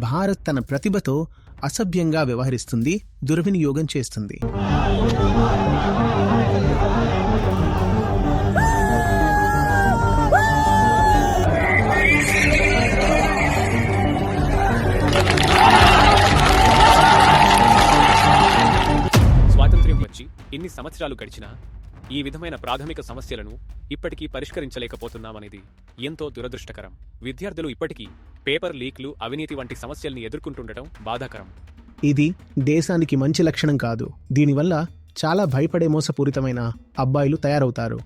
భారత్ తన ప్రతిభతో అసభ్యంగా వ్యవహరిస్తుంది, దుర్వినియోగం చేస్తుంది. స్వాతంత్ర్యం వచ్చి ఇన్ని సంవత్సరాలు గడిచినా ఈ విధమైన ప్రాథమిక సమస్యలను ఇప్పటికీ పరిష్కరించలేకపోతున్నామనేది ఎంతో దురదృష్టకరం. విద్యార్థులు ఇప్పటికీ పేపర్ లీక్లు, అవినీతి వంటి సమస్యల్ని ఎదుర్కొంటుండటం బాధాకరం. ఇది దేశానికి మంచి లక్షణం కాదు. దీనివల్ల చాలా భయపడే మోసపూరితమైన అబ్బాయిలు తయారవుతారు.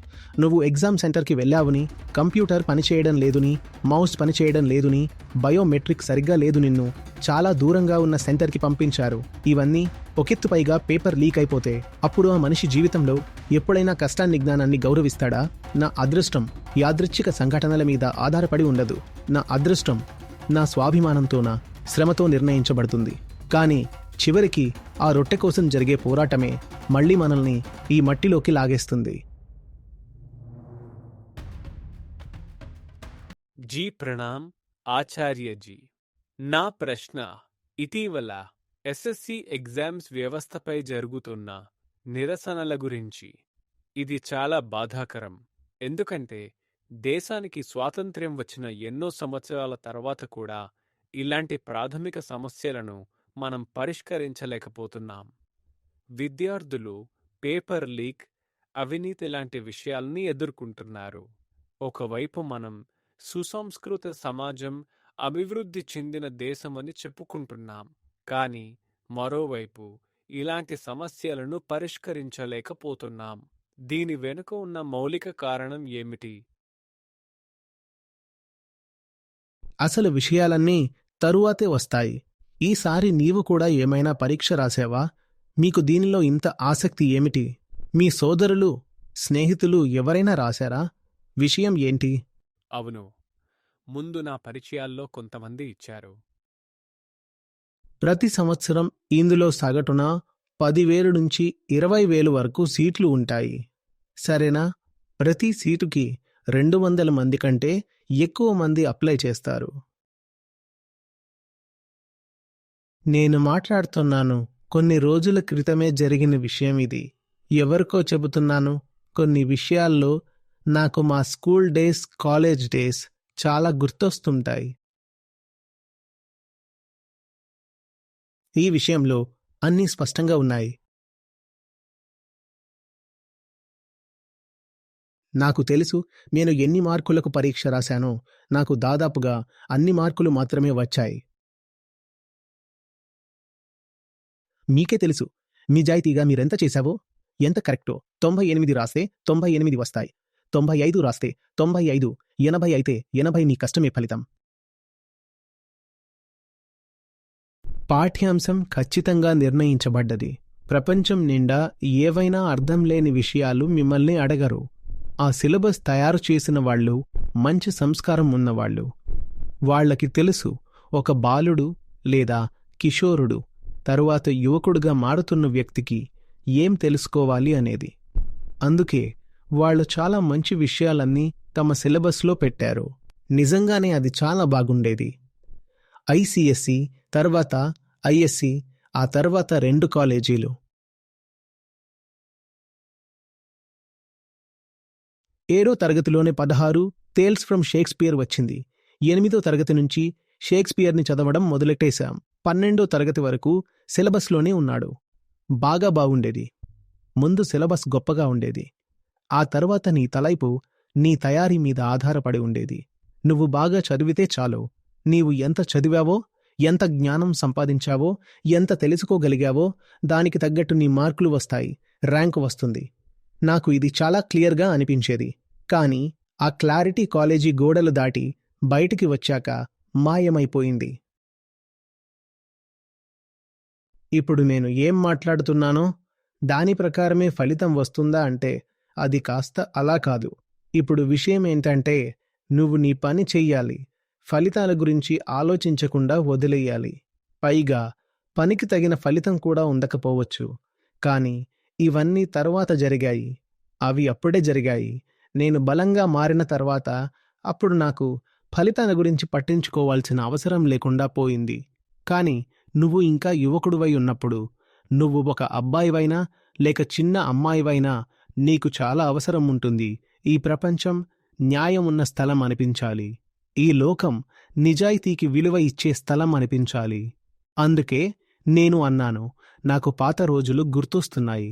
నువ్వు ఎగ్జామ్ సెంటర్కి వెళ్ళావుని, కంప్యూటర్ పనిచేయడం లేదుని, మౌస్ పనిచేయడం లేదుని, బయోమెట్రిక్ సరిగ్గా లేదు, నిన్ను చాలా దూరంగా ఉన్న సెంటర్కి పంపించారు. ఇవన్నీ ఒకెత్తుపైగా పేపర్ లీక్ అయిపోతే అప్పుడు ఆ మనిషి జీవితంలో ఎప్పుడైనా కష్టాన్ని, జ్ఞానాన్ని గౌరవిస్తాడా? నా అదృష్టం యాదృచ్ఛిక సంఘటనల మీద ఆధారపడి ఉండదు. నా అదృష్టం నా స్వాభిమానంతో, నా శ్రమతో నిర్ణయించబడుతుంది. కానీ చివరికి ఆ రొట్టె కోసం జరిగే పోరాటమే మళ్ళీ మనల్ని ఈ మట్టిలోకి లాగేస్తుంది. జీ ప్రణామ్ ఆచార్యజీ. నా ప్రశ్న ఇటీవల ఎస్ఎస్సి ఎగ్జామ్స్ వ్యవస్థపై జరుగుతున్న నిరసనల గురించి. ఇది చాలా బాధాకరం. ఎందుకంటే దేశానికి స్వాతంత్ర్యం వచ్చిన ఎన్నో సంవత్సరాల తర్వాత కూడా ఇలాంటి ప్రాథమిక సమస్యలను మనం పరిష్కరించలేకపోతున్నాం. విద్యార్థులు పేపర్ లీక్, అవినీతి లాంటి విషయాల్ని ఎదుర్కొంటున్నారు. ఒకవైపు మనం సుసంస్కృత సమాజం, అభివృద్ధి చెందిన దేశమని చెప్పుకుంటున్నాం. కానీ మరోవైపు ఇలాంటి సమస్యలను పరిష్కరించలేకపోతున్నాం. దీని వెనుక ఉన్న మౌలిక కారణం ఏమిటి? అసలు విషయాలన్నీ తరువాతే వస్తాయి. ఈసారి నీవు కూడా ఏమైనా పరీక్ష రాసావా? మీకు దీనిలో ఇంత ఆసక్తి ఏమిటి? మీ సోదరులు, స్నేహితులు ఎవరైనా రాశారా? విషయం ఏంటి? అవును, ముందు నా పరిచయాల్లో కొంతమంది ఇచ్చారు. ప్రతి సంవత్సరం ఇందులో సగటున 10,000 నుంచి 20,000 వరకు సీట్లు ఉంటాయి. సరేనా? ప్రతి సీటుకి 200 మంది కంటే ఎక్కువ మంది అప్లై చేస్తారు. నేను మాట్లాడుతున్నాను కొన్ని రోజుల క్రితమే జరిగిన విషయం ఇది. ఎవరికో చెబుతున్నాను. కొన్ని విషయాల్లో నాకు మా స్కూల్ డేస్, కాలేజ్ డేస్ చాలా గుర్తొస్తుంటాయి. ఈ విషయంలో అన్నీ స్పష్టంగా ఉన్నాయి. నాకు తెలుసు నేను ఎన్ని మార్కులకు పరీక్ష రాశానో. నాకు దాదాపుగా అన్ని మార్కులు మాత్రమే వచ్చాయి. మీకే తెలుసు నిజాయితీగా మీరెంత చేశావో, ఎంత కరెక్టో. 98 రాస్తే 98 వస్తాయి. 95 రాస్తే 95, 80 అయితే 80 నీ కష్టమే ఫలితం. పాఠ్యాంశం ఖచ్చితంగా నిర్ణయించబడ్డది. ప్రపంచం నిండా ఏవైనా అర్థం లేని విషయాలు మిమ్మల్ని అడగరు. ఆ సిలబస్ తయారు చేసిన వాళ్ళు మంచి సంస్కారం ఉన్నవాళ్ళు. వాళ్లకి తెలుసు ఒక బాలుడు లేదా కిషోరుడు తరువాత యువకుడుగా మారుతున్న వ్యక్తికి ఏం తెలుసుకోవాలి అనేది. అందుకే వాళ్ళు చాలా మంచి విషయాలన్నీ తమ సిలబస్లో పెట్టారు. నిజంగానే అది చాలా బాగుండేది. ఐసిఎస్సి, తర్వాత ఐఎస్సి, ఆ తర్వాత 2 కాలేజీలు. 7వ తరగతిలోనే 16 టేల్స్ ఫ్రమ్ షేక్స్పియర్ వచ్చింది. 8వ తరగతి నుంచి షేక్స్పియర్ని చదవడం మొదలెట్టేశాం. 12వ తరగతి వరకు సిలబస్లోనే ఉన్నాడు. బాగా బాగుండేది. ముందు సిలబస్ గొప్పగా ఉండేది. ఆ తర్వాత నీ తలైపు, నీ తయారీ మీద ఆధారపడి ఉండేది. నువ్వు బాగా చదివితే చాలు. నీవు ఎంత చదివావో, ఎంత జ్ఞానం సంపాదించావో, ఎంత తెలుసుకోగలిగావో దానికి తగ్గట్టు నీ మార్కులు వస్తాయి, ర్యాంకు వస్తుంది. నాకు ఇది చాలా క్లియర్గా అనిపించేది. కానీ ఆ క్లారిటీ కాలేజీ గోడలు దాటి బయటికి వచ్చాక మాయమైపోయింది. ఇప్పుడు నేను ఏం మాట్లాడుతున్నానో దాని ప్రకారమే ఫలితం వస్తుందా అంటే అది కాస్త అలా కాదు. ఇప్పుడు విషయం ఏంటంటే నువ్వు నీ పని చెయ్యాలి. ఫలితాల గురించి ఆలోచించకుండా వదిలేయాలి. పైగా పనికి తగిన ఫలితం కూడా ఉండకపోవచ్చు. కానీ ఇవన్నీ తర్వాత జరిగాయి. అవి అప్పుడే జరిగాయి. నేను బలంగా మారిన తర్వాత అప్పుడు నాకు ఫలితాల గురించి పట్టించుకోవాల్సిన అవసరం లేకుండా పోయింది. కాని నువ్వు ఇంకా యువకుడివై ఉన్నప్పుడు, నువ్వు ఒక అబ్బాయివైనా లేక చిన్న అమ్మాయివైనా నీకు చాలా అవసరం ఉంటుంది. ఈ ప్రపంచం న్యాయం ఉన్న స్థలం అనిపించాలి. ఈ లోకం నిజాయితీకి విలువ ఇచ్చే స్థలం అనిపించాలి. అందుకే నేను అన్నాను, నాకు పాత రోజులు గుర్తొస్తున్నాయి.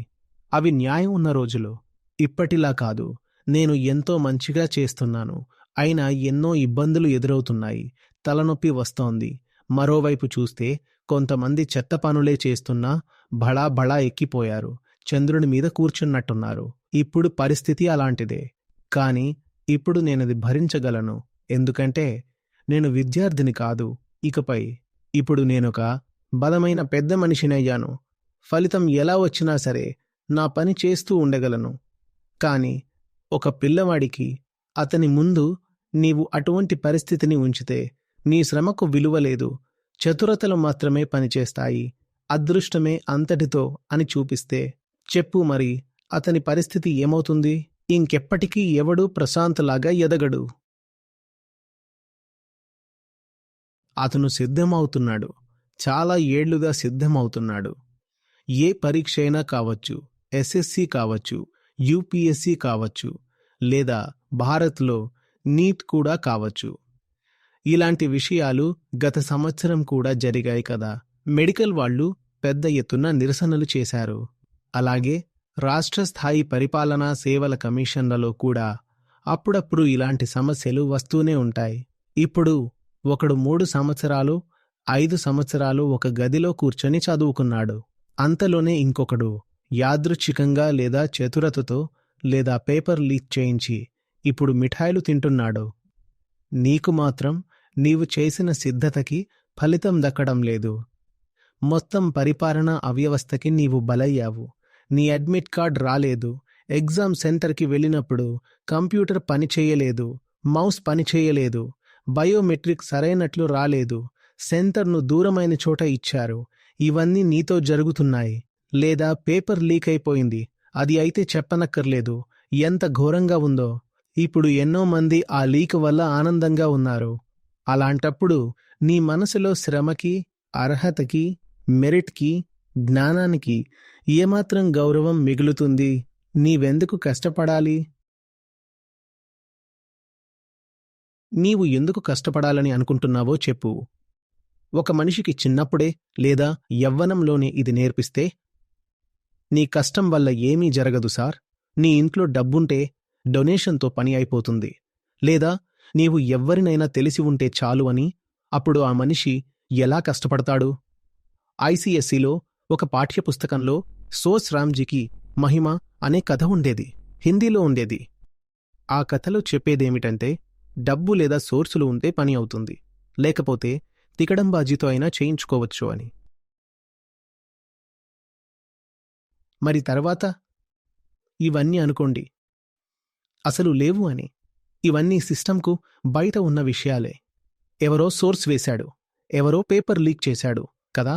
అవి న్యాయం ఉన్న రోజులు. ఇప్పటిలా కాదు. నేను ఎంతో మంచిగా చేస్తున్నాను, అయినా ఎన్నో ఇబ్బందులు ఎదురవుతున్నాయి. తలనొప్పి వస్తోంది. మరోవైపు చూస్తే కొంతమంది చెత్త పనులే చేస్తున్నా బళా బళా ఎక్కిపోయారు. చంద్రుని మీద కూర్చున్నట్టున్నారు. ఇప్పుడు పరిస్థితి అలాంటిదే. కాని ఇప్పుడు నేనది భరించగలను. ఎందుకంటే నేను విద్యార్థిని కాదు. ఇకపై ఇప్పుడు నేనొక బలమైన పెద్ద మనిషినయ్యాను. ఫలితం ఎలా వచ్చినా సరే నా పని చేస్తూ ఉండగలను. కాని ఒక పిల్లవాడికి అతని ముందు నీవు అటువంటి పరిస్థితిని ఉంచితే నీ శ్రమకు విలువ లేదు. చతురతలు మాత్రమే పనిచేస్తాయి, అదృష్టమే అంతటితో అని చూపిస్తే చెప్పు మరి అతని పరిస్థితి ఏమవుతుంది? ఇంకెప్పటికీ ఎవడూ ప్రశాంతలాగా ఎదగడు. అతను సిద్ధమవుతున్నాడు. చాలా ఏళ్లుగా సిద్ధమవుతున్నాడు. ఏ పరీక్షైనా కావచ్చు, ఎస్ఎస్సి కావచ్చు, యూపీఎస్సి కావచ్చు, లేదా భారత్లో నీట్ కూడా కావచ్చు. ఇలాంటి విషయాలు గత సంవత్సరం కూడా జరిగాయి కదా. మెడికల్ వాళ్ళు పెద్ద ఎత్తున నిరసనలు చేశారు. అలాగే రాష్ట్ర స్థాయి పరిపాలనా సేవల కమిషన్లలో కూడా అప్పుడప్పుడు ఇలాంటి సమస్యలు వస్తూనే ఉంటాయి. ఇప్పుడు ఒకడు 3 సంవత్సరాలు 5 సంవత్సరాలు ఒక గదిలో కూర్చొని చదువుకున్నాడు. అంతలోనే ఇంకొకడు యాదృచ్ఛికంగా లేదా చతురతతో లేదా పేపర్ లీక్ చేయించి ఇప్పుడు మిఠాయిలు తింటున్నాడు. నీకు మాత్రం నీవు చేసిన సిద్ధతకి ఫలితం దక్కడం లేదు. మొత్తం పరిపాలనా అవ్యవస్థకి నీవు బలయ్యావు. నీ అడ్మిట్ కార్డ్ రాలేదు. ఎగ్జామ్ సెంటర్కి వెళ్ళినప్పుడు కంప్యూటర్ పనిచేయలేదు, మౌస్ పనిచేయలేదు, బయోమెట్రిక్ సరైనట్లు రాలేదు, సెంటర్ను దూరమైన చోట ఇచ్చారు. ఇవన్నీ నీతో జరుగుతున్నాయి. లేదా పేపర్ లీక్ అయిపోయింది, అది అయితే చెప్పనక్కర్లేదు. ఎంత ఘోరంగా ఉందో. ఇప్పుడు ఎన్నో మంది ఆ లీక్ వల్ల ఆనందంగా ఉన్నారు. అలాంటప్పుడు నీ మనసులో శ్రమకి, అర్హతకి, మెరిట్కి, జ్ఞానానికి ఏమాత్రం గౌరవం మిగులుతుంది? నీవెందుకు కష్టపడాలి? నీవు ఎందుకు కష్టపడాలని అనుకుంటున్నావో చెప్పు. ఒక మనిషికి చిన్నప్పుడే లేదా యవ్వనంలోనే ఇది నేర్పిస్తే, నీ కష్టం వల్ల ఏమీ జరగదు సార్, నీ ఇంట్లో డబ్బుంటే డొనేషన్తో పని అయిపోతుంది, లేదా నీవు ఎవ్వరినైనా తెలిసి ఉంటే చాలు అని, అప్పుడు ఆ మనిషి ఎలా కష్టపడతాడు? ఐసిఎస్సిలో ఒక పాఠ్యపుస్తకంలో సోస్ రామ్జీకి మహిమ అనే కథ ఉండేది. హిందీలో ఉండేది. ఆ కథలో చెప్పేదేమిటంటే, డబ్బు లేదా సోర్సులు ఉంటే పని అవుతుంది, లేకపోతే తికడంబాజీతో అయినా చేయించుకోవచ్చు అని. మరి తర్వాత ఇవన్నీ అనుకోండి, అసలు లేవు అని. ఇవన్నీ సిస్టంకు బయట ఉన్న విషయాలే. ఎవరో సోర్స్ వేశాడు, ఎవరో పేపర్ లీక్ చేశాడు కదా,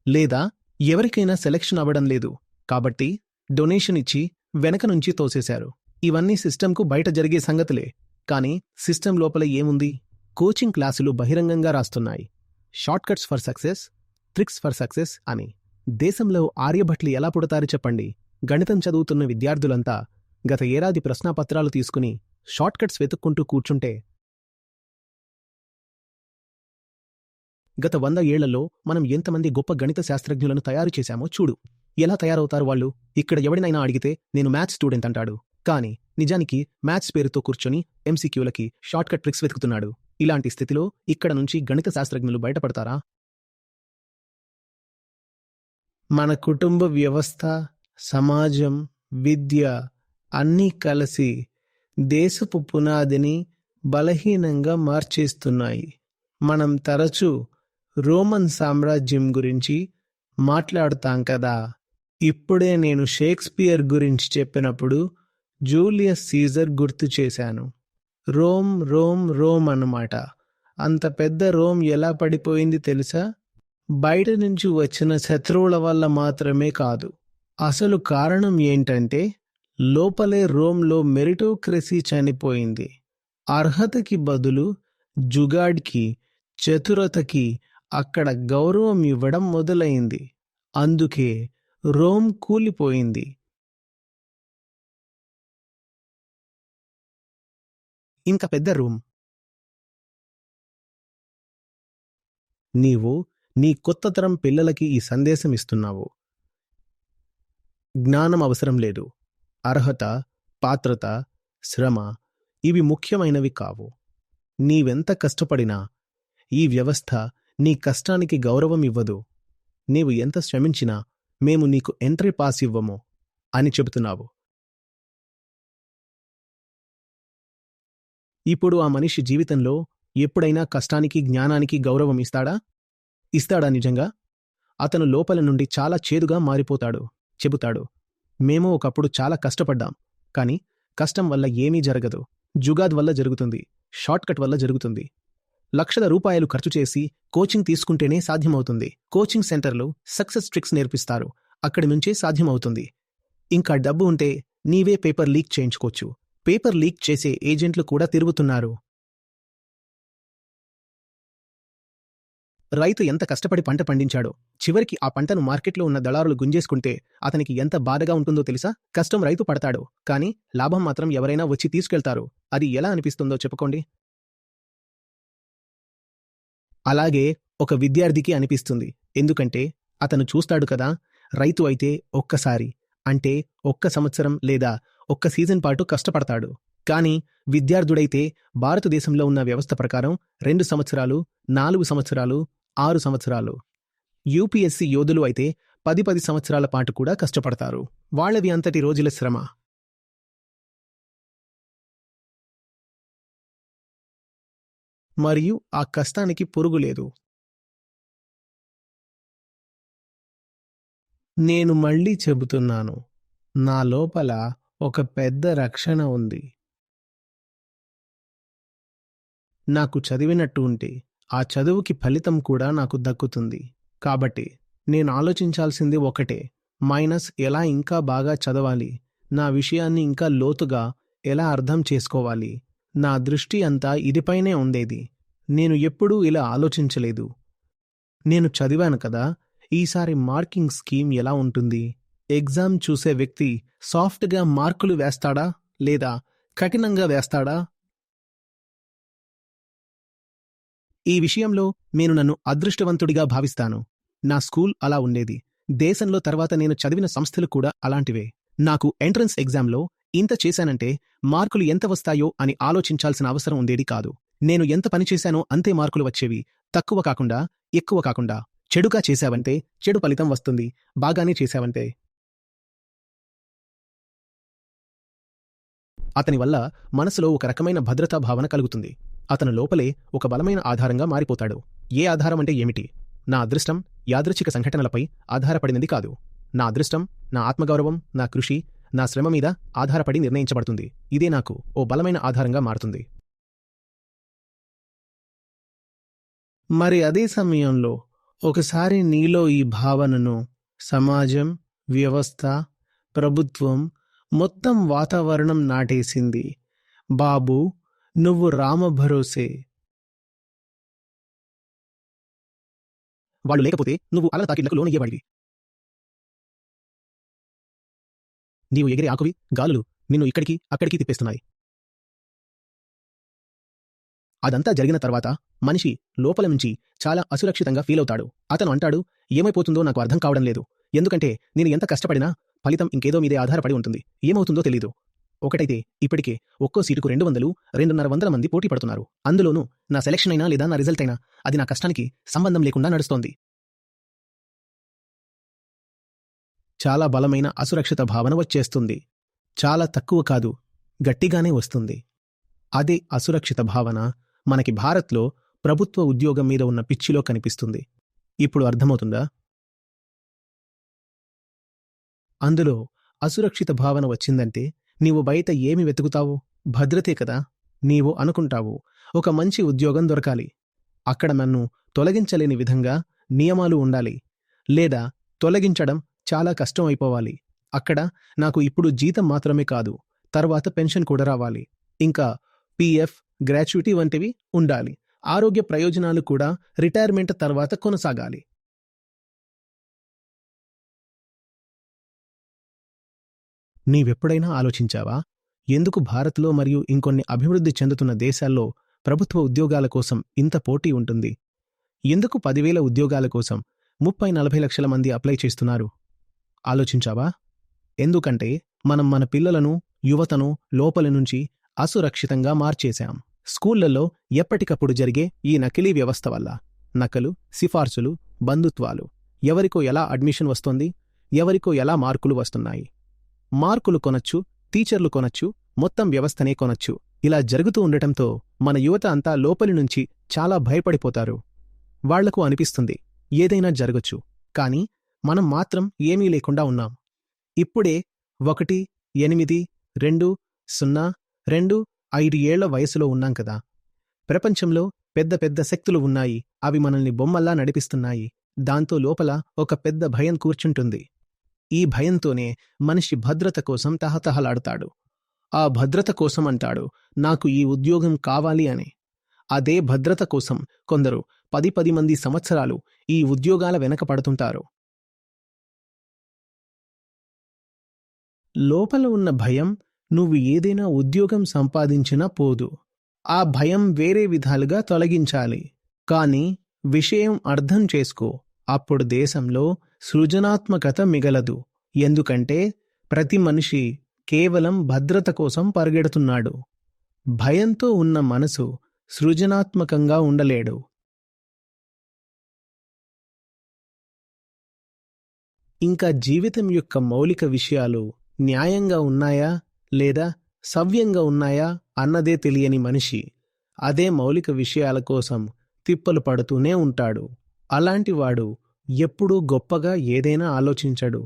లేదా ఎవరికైనా సెలెక్షన్ అవ్వడం లేదు కాబట్టి డొనేషన్ ఇచ్చి వెనక నుంచి తోసేశారు. ఇవన్నీ సిస్టంకు బయట జరిగే సంగతులే. కానీ సిస్టమ్ లోపల ఏముంది? కోచింగ్ క్లాసులు బహిరంగంగా రాస్తున్నాయి, shortcuts for success, tricks for success అని. దేశంలో ఆర్యభట్లు ఎలా పుడతారు చెప్పండి? గణితం చదువుతున్న విద్యార్థులంతా గత ఏడాది ప్రశ్నాపత్రాలు తీసుకుని షార్ట్కట్స్ వెతుక్కుంటూ కూర్చుంటే, గత 100 ఏళ్లలో మనం ఎంతమంది గొప్ప గణిత శాస్త్రజ్ఞులను తయారు చేశామో చూడు. ఎలా తయారవుతారు వాళ్ళు? ఇక్కడ ఎవడినైనా అడిగితే నేను మ్యాథ్స్ స్టూడెంట్ అంటాడు, కానీ నిజానికి మ్యాథ్స్ పేరుతో కూర్చొని ఎంసీక్యూలకి షార్ట్కట్ ట్రిక్స్ వెతుకుతున్నాడు. ఇలాంటి స్థితిలో ఇక్కడ నుంచి గణిత శాస్త్రజ్ఞులు బయటపడతారా? మన కుటుంబ వ్యవస్థ, సమాజం, విద్య అన్నీ కలిసి దేశపు పునాదిని బలహీనంగా మార్చేస్తున్నాయి. మనం తరచూ రోమన్ సామ్రాజ్యం గురించి మాట్లాడుతాం కదా. ఇప్పుడే నేను షేక్స్పియర్ గురించి చెప్పినప్పుడు జూలియస్ సీజర్ గుర్తు చేశాను. రోమ్ రోమ్ రోమ్ అన్నమాట. అంత పెద్ద రోమ్ ఎలా పడిపోయింది తెలుసా? బయట నుంచి వచ్చిన శత్రువుల వల్ల మాత్రమే కాదు. అసలు కారణం ఏంటంటే, లోపలే రోమ్లో మెరిటోక్రసీ చనిపోయింది. అర్హతకి బదులు జుగాడ్కి, చతురతకి అక్కడ గౌరవం ఇవ్వడం మొదలైంది. అందుకే రోమ్ కూలిపోయింది. ఇంక పెద్ద రూమ్. నీవు నీ కొత్త తరం పిల్లలకి ఈ సందేశం ఇస్తున్నావు. జ్ఞానం అవసరం లేదు. అర్హత, పాత్రత, శ్రమ ఇవి ముఖ్యమైనవి కావు. నీవెంత కష్టపడినా ఈ వ్యవస్థ నీ కష్టానికి గౌరవం ఇవ్వదు. నీవు ఎంత శ్రమించినా మేము నీకు ఎంట్రీ పాస్ ఇవ్వము అని చెబుతున్నావు. ఇప్పుడు ఆ మనిషి జీవితంలో ఎప్పుడైనా కష్టానికి, జ్ఞానానికి గౌరవం ఇస్తాడా నిజంగా? అతను లోపల నుండి చాలా చేదుగా మారిపోతాడు. చెబుతాడు, మేము ఒకప్పుడు చాలా కష్టపడ్డాం, కాని కష్టం వల్ల ఏమీ జరగదు. జుగాద్ వల్ల జరుగుతుంది, షార్ట్కట్ వల్ల జరుగుతుంది. లక్షల రూపాయలు ఖర్చు చేసి కోచింగ్ తీసుకుంటేనే సాధ్యమవుతుంది. కోచింగ్ సెంటర్లో సక్సెస్ ట్రిక్స్ నేర్పిస్తారు, అక్కడి నుంచే సాధ్యమవుతుంది. ఇంకా డబ్బు ఉంటే నీవే పేపర్ లీక్ చేయించుకోవచ్చు. పేపర్ లీక్ చేసే ఏజెంట్లు కూడా తిరుగుతున్నారు. రైతు ఎంత కష్టపడి పంట పండించాడో చివరికి ఆ పంటను మార్కెట్లో ఉన్న దళారులు గుంజేసుకుంటే అతనికి ఎంత బాధగా ఉంటుందో తెలుసా? కష్టం రైతు పడతాడు, కానీ లాభం మాత్రం ఎవరైనా వచ్చి తీసుకెళ్తారు. అది ఎలా అనిపిస్తుందో చెప్పుకోండి. అలాగే ఒక విద్యార్థికి అనిపిస్తుంది. ఎందుకంటే అతను చూస్తాడు కదా, రైతు అయితే ఒక్కసారి, అంటే ఒక్క సంవత్సరం లేదా ఒక్క సీజన్ పాటు కష్టపడతాడు. కానీ విద్యార్థుడైతే భారతదేశంలో ఉన్న వ్యవస్థ ప్రకారం 2 సంవత్సరాలు, 4 సంవత్సరాలు, 6 సంవత్సరాలు. యూపీఎస్సీ యోధులు అయితే 10 సంవత్సరాల పాటు కూడా కష్టపడతారు. వాళ్ళవి అంతటి రోజుల శ్రమ. మరియు ఆ కష్టానికి పొరుగులేదు. నేను మళ్ళీ చెబుతున్నాను, నా లోపల ఒక పెద్ద రక్షణ ఉంది. నాకు చదివినట్టు ఉంటే ఆ చదువుకి ఫలితం కూడా నాకు దక్కుతుంది. కాబట్టి నేను ఆలోచించాల్సింది ఒకటే, మైనస్ ఎలా ఇంకా బాగా చదవాలి, నా విషయాన్ని ఇంకా లోతుగా ఎలా అర్థం చేసుకోవాలి. నా దృష్టి అంతా ఇదిపైనే ఉండేది. నేను ఎప్పుడూ ఇలా ఆలోచించలేదు. నేను చదివాను కదా, ఈసారి మార్కింగ్ స్కీమ్ ఎలా ఉంటుంది? ఎగ్జామ్ చూసే వ్యక్తి సాఫ్ట్గా మార్కులు వేస్తాడా లేదా కఠినంగా వేస్తాడా? ఈ విషయంలో నేను నన్ను అదృష్టవంతుడిగా భావిస్తాను. నా స్కూల్ అలా ఉండేది. దేశంలో తర్వాత నేను చదివిన సంస్థలు కూడా అలాంటివే. నాకు ఎంట్రన్స్ ఎగ్జామ్లో ఇంత చేశానంటే మార్కులు ఎంత వస్తాయో అని ఆలోచించాల్సిన అవసరం ఉండేది కాదు. నేను ఎంత పని చేశానో అంతే మార్కులు వచ్చేవి. తక్కువ కాకుండా, ఎక్కువ కాకుండా. చెడుగా చేశావంటే చెడు ఫలితం వస్తుంది, బాగానే చేశావంటే. అతని వల్ల మనసులో ఒక రకమైన భద్రతా భావన కలుగుతుంది. అతను లోపలే ఒక బలమైన ఆధారంగా మారిపోతాడు. ఏ ఆధారం అంటే ఏమిటి? నా అదృష్టం యాదృచ్ఛిక సంఘటనలపై ఆధారపడినది కాదు. నా అదృష్టం, నా ఆత్మగౌరవం, నా కృషి, నా శ్రమ మీద ఆధారపడి నిర్ణయించబడుతుంది. ఇదే నాకు ఓ బలమైన ఆధారంగా మారుతుంది. మరి అదే సమయంలో ఒకసారి నీలో ఈ భావనను సమాజం, వ్యవస్థ, ప్రభుత్వం, మొత్తం వాతావరణం నాటేసింది. బాబూ, నువ్వు రామభరోసే. వాళ్ళు లేకపోతే నువ్వు అలల తాకిళ్లకు లోనయ్యేవాడివి. నీవు ఎగిరే ఆకువి, గాలులు నిన్ను ఇక్కడికి అక్కడికి తిప్పేస్తున్నాయి. అదంతా జరిగిన తర్వాత మనిషి లోపల నుంచి చాలా అసురక్షితంగా ఫీలవుతాడు. అతను అంటాడు, ఏమైపోతుందో నాకు అర్థం కావడం లేదు. ఎందుకంటే నేను ఎంత కష్టపడినా ఫలితం ఇంకేదో మీదే ఆధారపడి ఉంటుంది. ఏమవుతుందో తెలీదు. ఒకటైతే ఇప్పటికే ఒక్కో సీటుకు 200, 250 మంది పోటీ పడుతున్నారు. అందులోనూ నా సెలక్షన్ అయినా లేదా నా రిజల్ట్ అయినా అది నా కష్టానికి సంబంధం లేకుండా నడుస్తోంది. చాలా బలమైన అసురక్షిత భావన వచ్చేస్తుంది. చాలా తక్కువ కాదు, గట్టిగానే వస్తుంది. అదే అసురక్షిత భావన మనకి భారత్లో ప్రభుత్వ ఉద్యోగం మీద ఉన్న పిచ్చిలో కనిపిస్తుంది. ఇప్పుడు అర్థమవుతుందా? అందులో అసురక్షిత భావన వచ్చిందంటే నీవు బయట ఏమి వెతుకుతావు? భద్రతే కదా. నీవు అనుకుంటావు, ఒక మంచి ఉద్యోగం దొరకాలి, అక్కడ నన్ను తొలగించలేని విధంగా నియమాలు ఉండాలి, లేదా తొలగించడం చాలా కష్టం అయిపోవాలి. అక్కడ నాకు ఇప్పుడు జీతం మాత్రమే కాదు, తర్వాత పెన్షన్ కూడా రావాలి, ఇంకా పీఎఫ్, గ్రాట్యుటీ వంటివి ఉండాలి. ఆరోగ్య ప్రయోజనాలు కూడా రిటైర్మెంట్ తర్వాత కొనసాగాలి. నీవెప్పుడైనా ఆలోచించావా? ఎందుకు భారత్లో మరియు ఇంకొన్ని అభివృద్ధి చెందుతున్న దేశాల్లో ప్రభుత్వ ఉద్యోగాల కోసం ఇంత పోటీ ఉంటుంది? ఎందుకు 10,000 ఉద్యోగాల కోసం 30-40 లక్షల మంది అప్లై చేస్తున్నారు? ఆలోచించావా? ఎందుకంటే మనం మన పిల్లలను, యువతను లోపలి నుంచి అసురక్షితంగా మార్చేశాం. స్కూళ్లలో ఎప్పటికప్పుడు జరిగే ఈ నకిలీ వ్యవస్థ వల్ల నకలు, సిఫార్సులు, బంధుత్వాలు, ఎవరికో ఎలా అడ్మిషన్ వస్తోంది, ఎవరికో ఎలా మార్కులు వస్తున్నాయి. మార్కులు కొనొచ్చు, టీచర్లు కొనొచ్చు, మొత్తం వ్యవస్థనే కొనొచ్చు. ఇలా జరుగుతూ ఉండటంతో మన యువత అంతా లోపలి నుంచి చాలా భయపడిపోతారు. వాళ్లకు అనిపిస్తుంది ఏదైనా జరగొచ్చు, కాని మనం మాత్రం ఏమీ లేకుండా ఉన్నాం. ఇప్పుడే 1, 8, 2, 0, 2, 5 ఏళ్ల వయసులో ఉన్నాం కదా. ప్రపంచంలో పెద్ద పెద్ద శక్తులు ఉన్నాయి. అవి మనల్ని బొమ్మల్లా నడిపిస్తున్నాయి. దాంతో లోపల ఒక పెద్ద భయం కూర్చుంటుంది. ఈ భయంతోనే మనిషి భద్రత కోసం తహతహలాడుతాడు. ఆ భద్రత కోసం అంటాడు, నాకు ఈ ఉద్యోగం కావాలి అని. అదే భద్రత కోసం కొందరు 10 మంది సంవత్సరాలు ఈ ఉద్యోగాల వెనక పడుతుంటారు. లోపల ఉన్న భయం నువ్వు ఏదైనా ఉద్యోగం సంపాదించినా పోదు. ఆ భయం వేరే విధాలుగా తొలగించాలి. కాని విషయం అర్థం చేసుకో, అప్పుడు దేశంలో సృజనాత్మకత మిగలదు. ఎందుకంటే ప్రతి మనిషి కేవలం భద్రత కోసం పరిగెడుతున్నాడు. భయంతో ఉన్న మనసు సృజనాత్మకంగా ఉండలేడు. ఇంకా జీవితం యొక్క మౌలిక విషయాలు న్యాయంగా ఉన్నాయా లేదా సవ్యంగా ఉన్నాయా అన్నదే తెలియని మనిషి అదే మౌలిక విషయాల కోసం తిప్పలు పడుతూనే ఉంటాడు. అలాంటివాడు ఎప్పుడూ గొప్పగా ఏదైనా ఆలోచించడు.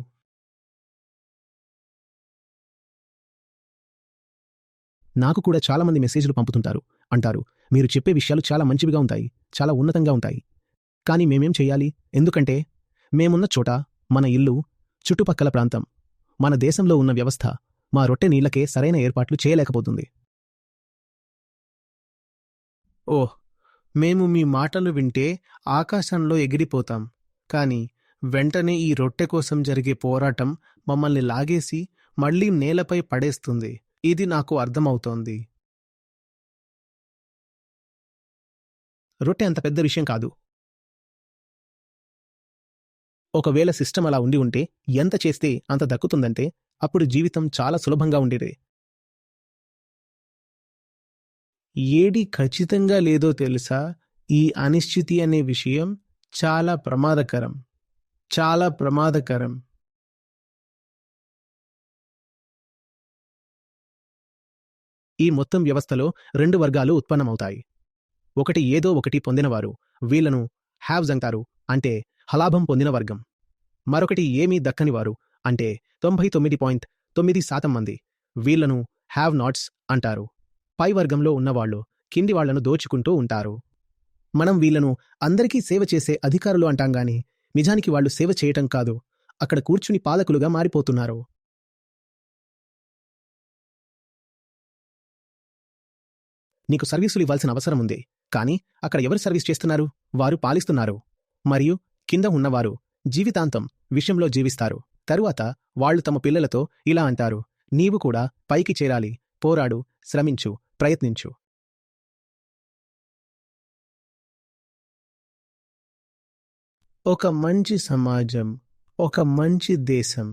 నాకు కూడా చాలామంది మెసేజ్లు పంపుతుంటారు. అంటారు, మీరు చెప్పే విషయాలు చాలా మంచివిగా ఉంటాయి, చాలా ఉన్నతంగా ఉంటాయి. కానీ మేమేం చెయ్యాలి? ఎందుకంటే మేమున్న చోట, మన ఇల్లు, చుట్టుపక్కల ప్రాంతం, మన దేశంలో ఉన్న వ్యవస్థ మా రొట్టె నీళ్లకే సరైన ఏర్పాట్లు చేయలేకపోతుంది. ఓహ్, మేము మీ మాటలు వింటే ఆకాశంలో ఎగిరిపోతాం. కాని వెంటనే ఈ రొట్టె కోసం జరిగే పోరాటం మమ్మల్ని లాగేసి మళ్లీ నేలపై పడేస్తుంది. ఇది నాకు అర్థమవుతోంది. రొట్టె అంత పెద్ద విషయం కాదు. ఒకవేళ సిస్టమ్ అలా ఉండి ఉంటే ఎంత చేస్తే అంత దక్కుతుందంటే అప్పుడు జీవితం చాలా సులభంగా ఉండేదే. ఏది ఖచ్చితంగా లేదో తెలుసా? ఈ అనిశ్చితి అనే విషయం చాలా ప్రమాదకరం, చాలా ప్రమాదకరం. ఈ మొత్తం వ్యవస్థలో 2 వర్గాలు ఉత్పన్నమవుతాయి. ఒకటి ఏదో ఒకటి పొందినవారు, వీళ్లను హ్యావ్స్ అంటారు, అంటే హలాభం పొందిన వర్గం. మరొకటి ఏమీ దక్కనివారు, అంటే 99.9% మంది, వీళ్లను హ్యావ్ నాట్స్ అంటారు. పై వర్గంలో ఉన్నవాళ్లు కింది వాళ్లను దోచుకుంటూ ఉంటారు. మనం వీళ్లను అందరికీ సేవ చేసే అధికారులు అంటాంగాని నిజానికి వాళ్లు సేవ చేయటం కాదు, అక్కడ కూర్చుని పాలకులుగా మారిపోతున్నారు. నీకు సర్వీసులు ఇవ్వాల్సిన అవసరం ఉంది, కానీ అక్కడ ఎవరు సర్వీస్ చేస్తున్నారు? వారు పాలిస్తున్నారు. మరియు కింద ఉన్నవారు జీవితాంతం విషయంలో జీవిస్తారు. తరువాత వాళ్లు తమ పిల్లలతో ఇలా అంటారు, నీవు కూడా పైకి చేరాలి, పోరాడు, శ్రమించు, ప్రయత్నించు. ఒక మంచి సమాజం, ఒక మంచి దేశం,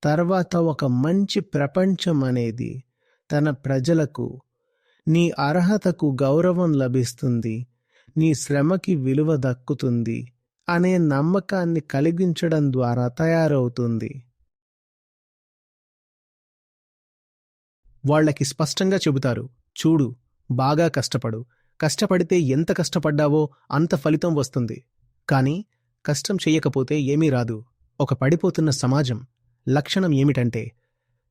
తర్వాత ఒక మంచి ప్రపంచం అనేది తన ప్రజలకు నీ అర్హతకు గౌరవం లభిస్తుంది, నీ శ్రమకి విలువ దక్కుతుంది అనే నమ్మకాన్ని కలిగించడం ద్వారా తయారవుతుంది. వాళ్లకి స్పష్టంగా చెబుతారు, చూడు, బాగా కష్టపడు, కష్టపడితే ఎంత కష్టపడ్డావో అంత ఫలితం వస్తుంది. కానీ కష్టం చెయ్యకపోతే ఏమీ రాదు. ఒక పడిపోతున్న సమాజం లక్షణం ఏమిటంటే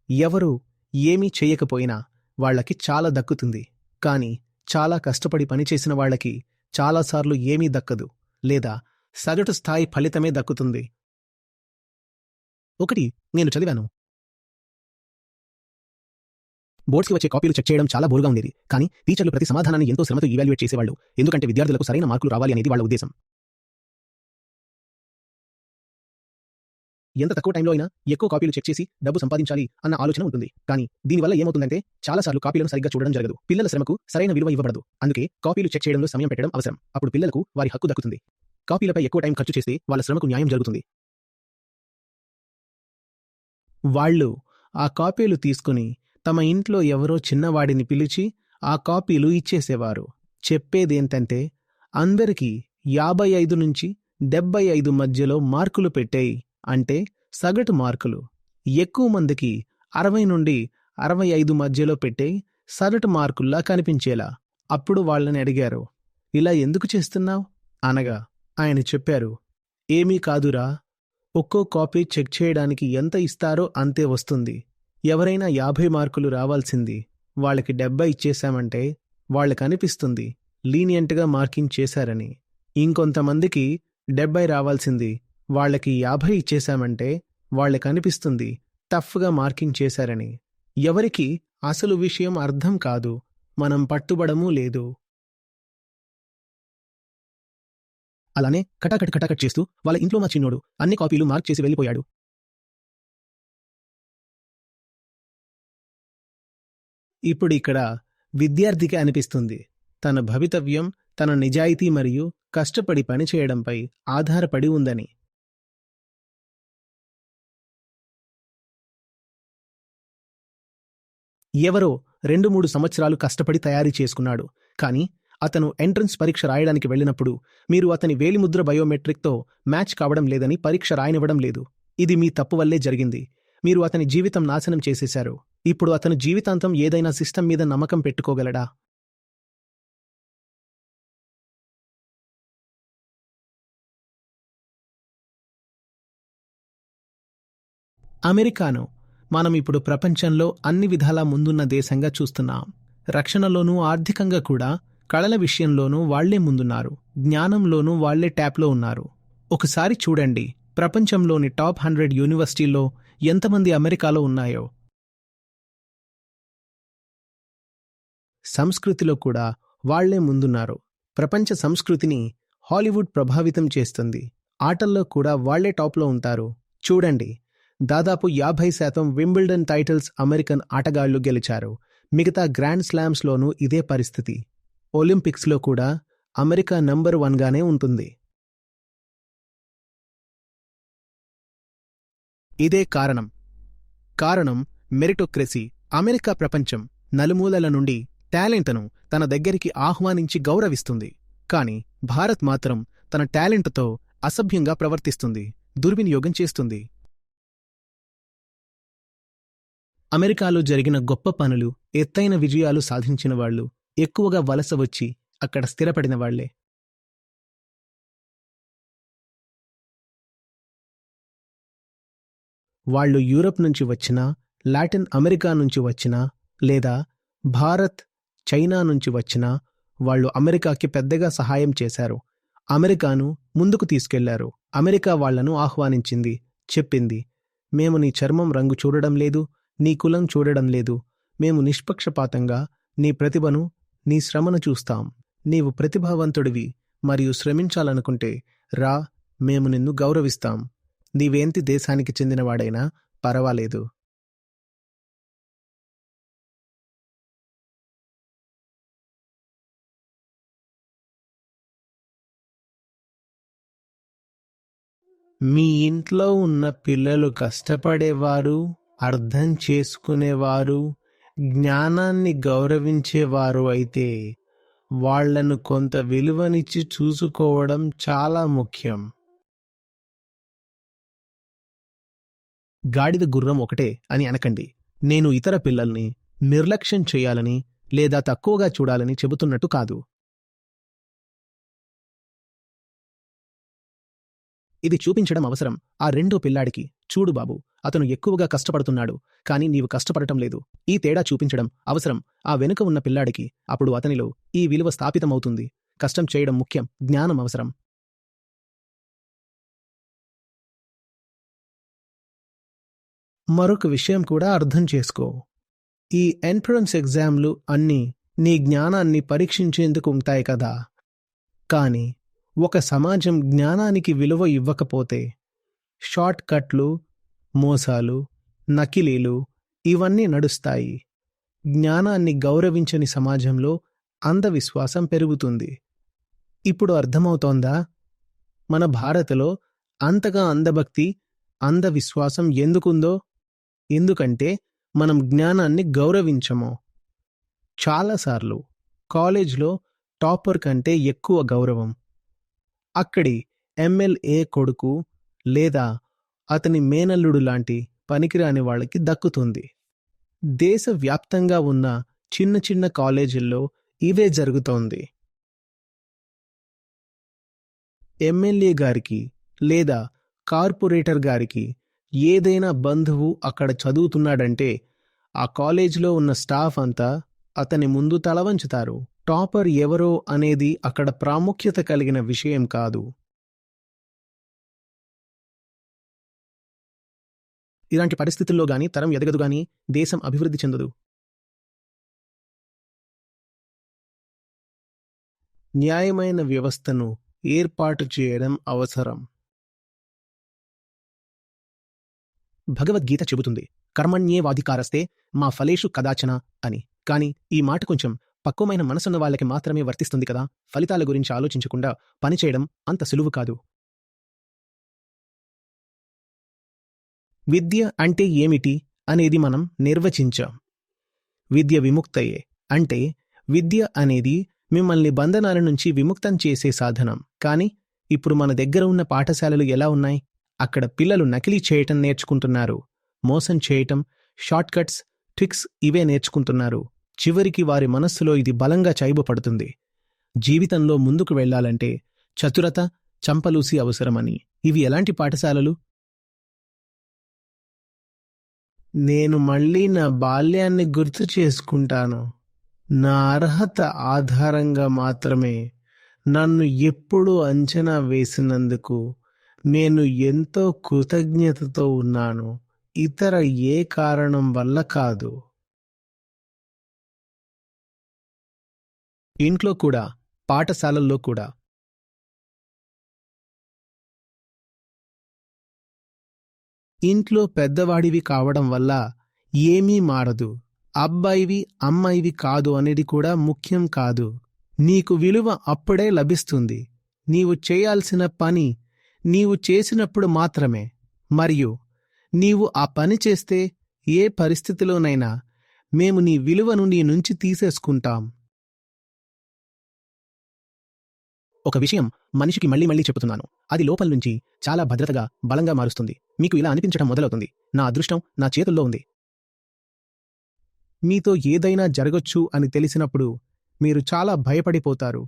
ఎవరు ఏమీ చెయ్యకపోయినా వాళ్లకి చాలా దక్కుతుంది, కానీ చాలా కష్టపడి పనిచేసిన వాళ్లకి చాలాసార్లు ఏమీ దక్కదు, లేదా సగటు స్థాయి ఫలితమే దక్కుతుంది. ఒకటి నేను చదివాను, బోర్డ్స్కి వచ్చే కాపీలు చెక్ చేయడం చాలా బోరుగా ఉండేది. కానీ టీచర్లు ప్రతి సమాధానాన్ని ఎంతో శ్రమతో ఈవాల్యుయేట్ చేసేవాళ్ళు, ఎందుకంటే విద్యార్థులకు సరైన మార్కులు రావాలి అనేది వాళ్ళ ఉద్దేశం. ఎంత తక్కువ టైంలో అయినా ఎక్కువ కాపీలు చెక్ చేసి డబ్బు సంపాదించాలి అన్న ఆలోచన ఉంటుంది. కానీ దీనివల్ల ఏమవుతుందంటే చాలాసార్లు కాపీలను సరిగ్గా చూడడం జరగదు. పిల్లల శ్రమకు సరైన విలువ ఇవ్వబడదు. అందుకే కాపీలు చెక్ చేయడంలో సమయం పెట్టడం అవసరం. అప్పుడు పిల్లలకు వారి హక్కు దక్కుతుంది. కాపీలపై ఎక్కువ టైం ఖర్చు చేస్తే వాళ్ళ శ్రమకు న్యాయం జరుగుతుంది. వాళ్ళు ఆ కాపీలు తీసుకుని తమ ఇంట్లో ఎవరో చిన్నవాడిని పిలిచి ఆ కాపీలు ఇచ్చేసేవారు. చెప్పేదేంటంటే అందరికీ 55 నుంచి 75 మధ్యలో మార్కులు పెట్టేయి అంటే సగటు మార్కులు. ఎక్కువ మందికి 60 నుండి 65 మధ్యలో పెట్టేయి సగటు మార్కుల్లా కనిపించేలా. అప్పుడు వాళ్ళని అడిగారు, ఇలా ఎందుకు చేస్తున్నావ్ అనగా ఆయన చెప్పారు, ఏమీ కాదురా, ఒక్కో కాపీ చెక్ చేయడానికి ఎంత ఇస్తారో అంతే వస్తుంది. ఎవరైనా 50 మార్కులు రావాల్సింది వాళ్ళకి 70 ఇచ్చేశామంటే వాళ్ళకనిపిస్తుంది లీనియంట్గా మార్కింగ్ చేశారని. ఇంకొంతమందికి 70 రావాల్సింది వాళ్ళకి 50 ఇచ్చేశామంటే వాళ్ళకనిపిస్తుంది టఫ్గా మార్కింగ్ చేశారని. ఎవరికి అసలు విషయం అర్థం కాదు, మనం పట్టుబడమూ లేదు. అలానే కటాకట్ చేస్తూ వాళ్ళ ఇంట్లో మా చిన్నోడు అన్ని కాపీలు మార్క్ చేసి వెళ్ళిపోయాడు. ఇప్పుడు ఇక్కడ విద్యార్థికి అనిపిస్తుంది తన భవితవ్యం తన నిజాయితీ మరియు కష్టపడి పనిచేయడంపై ఆధారపడి ఉందని. ఎవరో 2-3 సంవత్సరాలు కష్టపడి తయారీ చేసుకున్నాడు. కానీ అతను ఎంట్రన్స్ పరీక్ష రాయడానికి వెళ్ళినప్పుడు మీరు అతని వేలిముద్ర బయోమెట్రిక్తో మ్యాచ్ కావడం లేదని పరీక్ష రాయనివ్వడం లేదు. ఇది మీ తప్పు వల్లే జరిగింది. మీరు అతని జీవితం నాశనం చేసేశారు. ఇప్పుడు అతను జీవితాంతం ఏదైనా సిస్టమ్ మీద నమ్మకం పెట్టుకోగలడా? అమెరికాను మనం ఇప్పుడు ప్రపంచంలో అన్ని విధాలా ముందున్న దేశంగా చూస్తున్నాం. రక్షణలోనూ ఆర్థికంగా కూడా కళల విషయంలోనూ వాళ్లే ముందున్నారు. జ్ఞానంలోనూ వాళ్లే ట్యాప్లో ఉన్నారు. ఒకసారి చూడండి, ప్రపంచంలోని టాప్ 100 యూనివర్సిటీల్లో ఎంతమంది అమెరికాలో ఉన్నాయో. సంస్కృతిలో కూడా వాళ్లే ముందున్నారు. ప్రపంచ సంస్కృతిని హాలీవుడ్ ప్రభావితం చేస్తుంది. ఆటల్లో కూడా వాళ్లే టాప్లో ఉంటారు. చూడండి, దాదాపు 50% వింబిల్డన్ టైటిల్స్ అమెరికన్ ఆటగాళ్లు గెలిచారు. మిగతా గ్రాండ్ స్లామ్స్లోనూ ఇదే పరిస్థితి. ఒలింపిక్స్లో కూడా అమెరికా నంబర్ 1గానే ఉంటుంది. ఇదే కారణం మెరిటోక్రసీ. అమెరికా ప్రపంచం నలుమూలల నుండి టాలెంట్ను తన దగ్గరికి ఆహ్వానించి గౌరవిస్తుంది. కాని భారత్ మాత్రం తన టాలెంట్తో అసభ్యంగా ప్రవర్తిస్తుంది, దుర్వినియోగం చేస్తుంది. అమెరికాలో జరిగిన గొప్ప పనులు, ఎత్తైన విజయాలు సాధించిన వాళ్లు ఎక్కువగా వలస వచ్చి అక్కడ స్థిరపడిన వాళ్లే. వాళ్లు యూరప్ నుంచి వచ్చినా, లాటిన్ అమెరికా నుంచి వచ్చినా, లేదా భారత్, చైనా నుంచి వచ్చినా వాళ్లు అమెరికాకి పెద్దగా సహాయం చేశారు. అమెరికాను ముందుకు తీసుకెళ్లారు. అమెరికా వాళ్లను ఆహ్వానించింది, చెప్పింది, మేము నీ చర్మం రంగు చూడడం లేదు, నీ కులం చూడడం లేదు. మేము నిష్పక్షపాతంగా నీ ప్రతిభను, నీ శ్రమను చూస్తాం. నీవు ప్రతిభావంతుడివి మరియు శ్రమించాలనుకుంటే రా, మేము నిన్ను గౌరవిస్తాం. నీవేంటి దేశానికి చెందినవాడైనా పర్వాలేదు. మీ ఇంట్లో ఉన్న పిల్లలు కష్టపడేవారు, అర్థం చేసుకునేవారు, జ్ఞానాన్ని గౌరవించేవారు అయితే వాళ్లను కొంత విలువనిచ్చి చూసుకోవడం చాలా ముఖ్యం. గాడిద గుర్రం ఒకటే అని అనకండి. నేను ఇతర పిల్లల్ని నిర్లక్ష్యం చేయాలని లేదా తక్కువగా చూడాలని చెబుతున్నట్టు కాదు. ఇది చూపించడం అవసరం ఆ రెండో పిల్లాడికి. చూడు బాబు, అతను ఎక్కువగా కష్టపడుతున్నాడు, కానీ నీవు కష్టపడటం లేదు. ఈ తేడా చూపించడం అవసరం ఆ వెనుక ఉన్న పిల్లాడికి. అప్పుడు అతనిలో ఈ విలువ స్థాపితమవుతుంది. కష్టం చేయడం ముఖ్యం, జ్ఞానం అవసరం. మరొక విషయం కూడా అర్థం చేసుకో. ఈ ఎంట్రన్స్ ఎగ్జామ్లు అన్నీ నీ జ్ఞానాన్ని పరీక్షించేందుకు ఉంటాయి కదా. కానీ ఒక సమాజం జ్ఞానానికి విలువ ఇవ్వకపోతే షార్ట్ కట్లు, మోసాలు, నకిలీలు ఇవన్నీ నడుస్తాయి. జ్ఞానాన్ని గౌరవించని సమాజంలో అంధవిశ్వాసం పెరుగుతుంది. ఇప్పుడు అర్థమవుతోందా మన భారత్లో అంతగా అంధభక్తి, అంధవిశ్వాసం ఎందుకుందో? ఎందుకంటే మనం జ్ఞానాన్ని గౌరవించము. చాలాసార్లు కాలేజ్లో టాపర్ కంటే ఎక్కువ గౌరవం అక్కడి ఎమ్మెల్యే కొడుకు లేదా అతని మేనల్లుడు లాంటి పనికిరాని వాళ్ళకి దక్కుతుంది. దేశవ్యాప్తంగా ఉన్న చిన్న చిన్న కాలేజీల్లో ఇవే జరుగుతోంది. ఎమ్మెల్యే గారికి లేదా కార్పొరేటర్ గారికి ఏదైనా బంధువు అక్కడ చదువుతున్నాడంటే ఆ కాలేజీలో ఉన్న స్టాఫ్ అంతా అతని ముందు తలవంచుతారు. టాపర్ ఎవరో అనేది అక్కడ ప్రాముఖ్యత కలిగిన విషయం కాదు. ఇలాంటి పరిస్థితుల్లో గాని తరం ఎదగదు గాని దేశం అభివృద్ధి చెందదు. న్యాయమైన వ్యవస్థను ఏర్పాటు చేయడం అవసరం. భగవద్గీత చెబుతుంది కర్మణ్యేవాధికారస్తే మా ఫలేషు కదాచన అని. కాని ఈ మాట కొంచెం పక్వమైన మనసున్న వాళ్ళకి మాత్రమే వర్తిస్తుంది కదా. ఫలితాల గురించి ఆలోచించకుండా పనిచేయడం అంత సులువు కాదు. విద్య అంటే ఏమిటి అనేది మనం నిర్వచించాం. విద్య విముక్తయే అంటే విద్య అనేది మిమ్మల్ని బంధనాల నుంచి విముక్తం చేసే సాధనం. కాని ఇప్పుడు మన దగ్గర ఉన్న పాఠశాలలు ఎలా ఉన్నాయి? అక్కడ పిల్లలు నకిలీ చేయటం నేర్చుకుంటున్నారు, మోసం చేయటం, షార్ట్ కట్స్, ట్రిక్స్ ఇవే నేర్చుకుంటున్నారు. చివరికి వారి మనస్సులో ఇది బలంగా చైబపడుతుంది. జీవితంలో ముందుకు వెళ్లాలంటే చతురత, చంపలూసి అవసరమని. ఇవి ఎలాంటి పాఠశాలలు? నేను మళ్ళీ నా బాల్యాన్ని గుర్తు చేసుకుంటాను. నా అర్హత ఆధారంగా మాత్రమే నన్ను ఎప్పుడూ అంచనా వేసినందుకు నేను ఎంతో కృతజ్ఞతతో ఉన్నాను. ఇతర ఏ కారణం వల్ల కాదు. ఇంట్లో కూడా, పాఠశాలల్లో కూడా. ఇంట్లో పెద్దవాడివి కావడం వల్ల ఏమీ మారదు. అబ్బాయివి, అమ్మాయివి కాదు అనేది కూడా ముఖ్యం కాదు. నీకు విలువ అప్పుడే లభిస్తుంది నీవు చేయాల్సిన పని నీవు చేసినప్పుడు మాత్రమే. మరియు నీవు ఆ పని చేస్తే ఏ పరిస్థితిలోనైనా మేము నీ విలువను నీ నుంచి తీసేసుకుంటాం. ఒక విషయం మనిషికి మళ్ళీ మళ్ళీ చెబుతున్నాను. అది లోపల నుంచి చాలా భద్రతగా, బలంగా మారుస్తుంది. మీకు ఇలా అనిపించడం మొదలవుతుంది, నా అదృష్టం నా చేతుల్లో ఉంది. మీతో ఏదైనా జరగొచ్చు అని తెలిసినప్పుడు మీరు చాలా భయపడిపోతారు.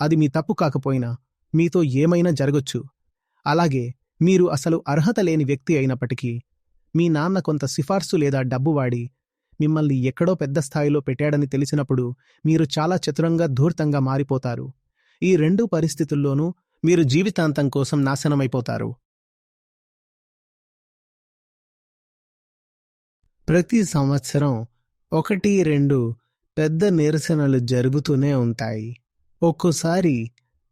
అది మీ తప్పు కాకపోయినా మీతో ఏమైనా జరగొచ్చు. అలాగే మీరు అసలు అర్హత లేని వ్యక్తి అయినప్పటికీ మీ నాన్న కొంత సిఫార్సు లేదా డబ్బు వాడి మిమ్మల్ని ఎక్కడో పెద్ద స్థాయిలో పెట్టాడని తెలిసినప్పుడు మీరు చాలా చతురంగా, ధూర్తంగా మారిపోతారు. ఈ రెండు పరిస్థితుల్లోనూ మీరు జీవితాంతం కోసం నాశనమైపోతారు. ప్రతి సంవత్సరం 1-2 పెద్ద నిరసనలు జరుగుతూనే ఉంటాయి. ఒక్కోసారి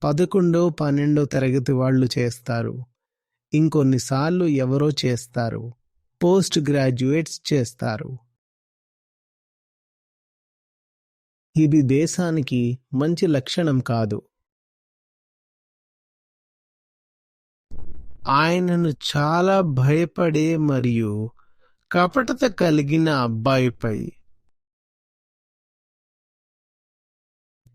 11-12 తరగతి వాళ్ళు చేస్తారు. ఇంకొన్నిసార్లు ఎవరో చేస్తారు. పోస్ట్ గ్రాడ్యుయేట్స్ చేస్తారు. ఇది దేశానికి మంచి లక్షణం కాదు. ఆయనను చాలా భయపడే మరియు కపటత కలిగిన అబ్బాయిపై.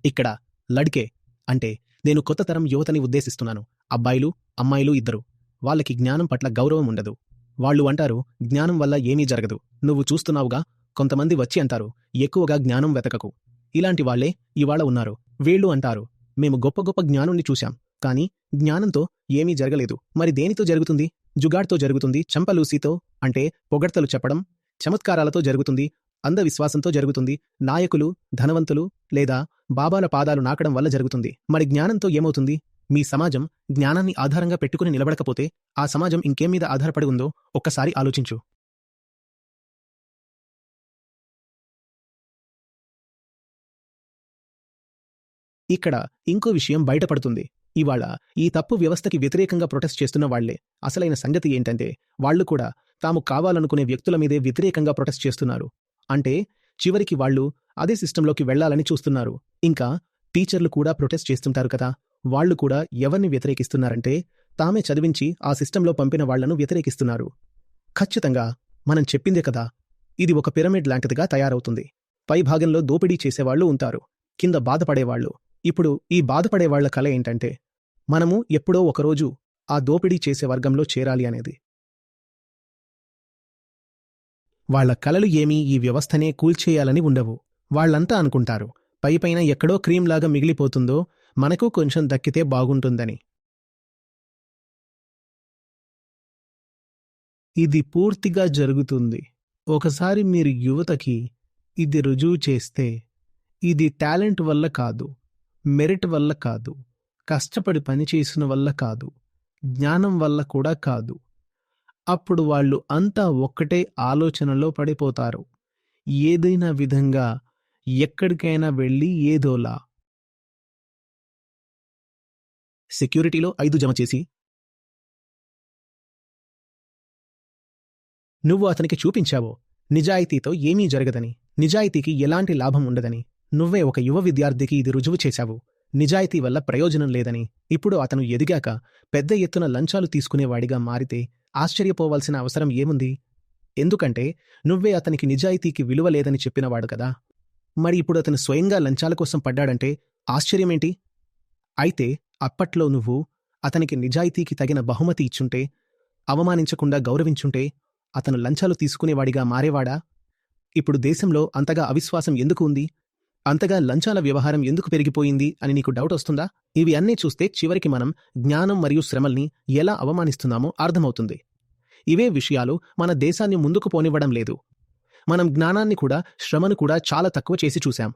ఇక్కడ లడ్కే అంటే నేను కొత్త తరం యువతని ఉద్దేశిస్తున్నాను. అబ్బాయిలు, అమ్మాయిలు ఇద్దరు. వాళ్ళకి జ్ఞానం పట్ల గౌరవం ఉండదు. వాళ్ళు అంటారు, జ్ఞానం వల్ల ఏమీ జరగదు. నువ్వు చూస్తున్నావుగా, కొంతమంది వచ్చి అంటారు, ఎక్కువగా జ్ఞానం వెతకకు. ఇలాంటి వాళ్లే ఇవాళ ఉన్నారు. వీళ్ళు అంటారు, మేము గొప్ప గొప్ప జ్ఞానుణ్ణి చూశాం, కానీ జ్ఞానంతో ఏమీ జరగలేదు. మరి దేనితో జరుగుతుంది? జుగాడ్తో జరుగుతుంది, చంపలూసితో అంటే పొగడ్తలు చెప్పడం, చమత్కారాలతో జరుగుతుంది, అంధవిశ్వాసంతో జరుగుతుంది, నాయకులు, ధనవంతులు లేదా బాబాల పాదాలు నాకడం వల్ల జరుగుతుంది. మరి జ్ఞానంతో ఏమవుతుంది? మీ సమాజం జ్ఞానాన్ని ఆధారంగా పెట్టుకుని నిలబడకపోతే ఆ సమాజం ఇంకేం మీద ఆధారపడి ఉందో ఒక్కసారి ఆలోచించు. ఇక్కడ ఇంకో విషయం బయటపడుతుంది. ఇవాళ ఈ తప్పు వ్యవస్థకి వ్యతిరేకంగా ప్రొటెస్ట్ చేస్తున్న వాళ్లే. అసలైన సంగతి ఏంటంటే వాళ్లు కూడా తాము కావాలనుకునే వ్యక్తుల మీదే వ్యతిరేకంగా ప్రొటెస్ట్ చేస్తున్నారు. అంటే చివరికి వాళ్లు అదే సిస్టంలోకి వెళ్లాలని చూస్తున్నారు. ఇంకా టీచర్లు కూడా ప్రొటెస్ట్ చేస్తుంటారు కదా, వాళ్లు కూడా ఎవరిని వ్యతిరేకిస్తున్నారంటే తామే చదివించి ఆ సిస్టంలో పంపిన వాళ్లను వ్యతిరేకిస్తున్నారు. ఖచ్చితంగా మనం చెప్పిందే కదా, ఇది ఒక పిరమిడ్ లాంటిదిగా తయారవుతుంది. పై భాగంలో దోపిడీ చేసేవాళ్లు ఉంటారు, కింద బాధపడేవాళ్లు. ఇప్పుడు ఈ బాధపడేవాళ్ల కల ఏంటంటే మనము ఎప్పుడో ఒకరోజు ఆ దోపిడీ చేసే వర్గంలో చేరాలి అనేది. వాళ్ల కలలు ఏమీ ఈ వ్యవస్థనే కూల్చేయాలని ఉండవు. వాళ్లంతా అనుకుంటారు పైపైన ఎక్కడో క్రీంలాగా మిగిలిపోతుందో మనకు కొంచెం దక్కితే బాగుంటుందని. ఇది పూర్తిగా జరుగుతుంది. ఒకసారి మీరు యువతకి ఇది రుజువు చేస్తే, ఇది టాలెంట్ వల్ల కాదు, మెరిట్ వల్ల కాదు, కష్టపడి పనిచేసిన వల్ల కాదు, జ్ఞానం వల్ల కూడా కాదు, అప్పుడు వాళ్ళు అంతా ఒక్కటే ఆలోచనలో పడిపోతారు. ఏదైనా విధంగా ఎక్కడికైనా వెళ్ళి ఏదోలా సెక్యూరిటీలో 5 జమ చేసి నువ్వు అతనికి చూపించావో నిజాయితీతో ఏమీ జరగదని, నిజాయితీకి ఎలాంటి లాభం ఉండదని. నువ్వే ఒక యువ విద్యార్థికి ఇది రుజువు చేశావు, నిజాయితీ వల్ల ప్రయోజనం లేదని. ఇప్పుడు అతను ఎదిగాక పెద్ద ఎత్తున లంచాలు తీసుకునేవాడిగా మారితే ఆశ్చర్యపోవాల్సిన అవసరం ఏముంది? ఎందుకంటే నువ్వే అతనికి నిజాయితీకి విలువ లేదని చెప్పినవాడు కదా. మరి ఇప్పుడు అతను స్వయంగా లంచాల కోసం పడ్డాడంటే ఆశ్చర్యమేంటి? అయితే అప్పట్లో నువ్వు అతనికి నిజాయితీకి తగిన బహుమతి ఇచ్చుంటే, అవమానించకుండా గౌరవించుంటే అతను లంచాలు తీసుకునేవాడిగా మారేవాడా? ఇప్పుడు దేశంలో అంతగా అవిశ్వాసం ఎందుకు ఉంది, అంతగా లంచాల వ్యవహారం ఎందుకు పెరిగిపోయింది అని నీకు డౌట్ వస్తుందా? ఇవి అన్నీ చూస్తే చివరికి మనం జ్ఞానం మరియు శ్రమల్ని ఎలా అవమానిస్తున్నామో అర్థమవుతుంది. ఇవే విషయాలు మన దేశాన్ని ముందుకు పోనివ్వడం లేదు. మనం జ్ఞానాన్ని కూడా శ్రమను కూడా చాలా తక్కువ చేసి చూశాం.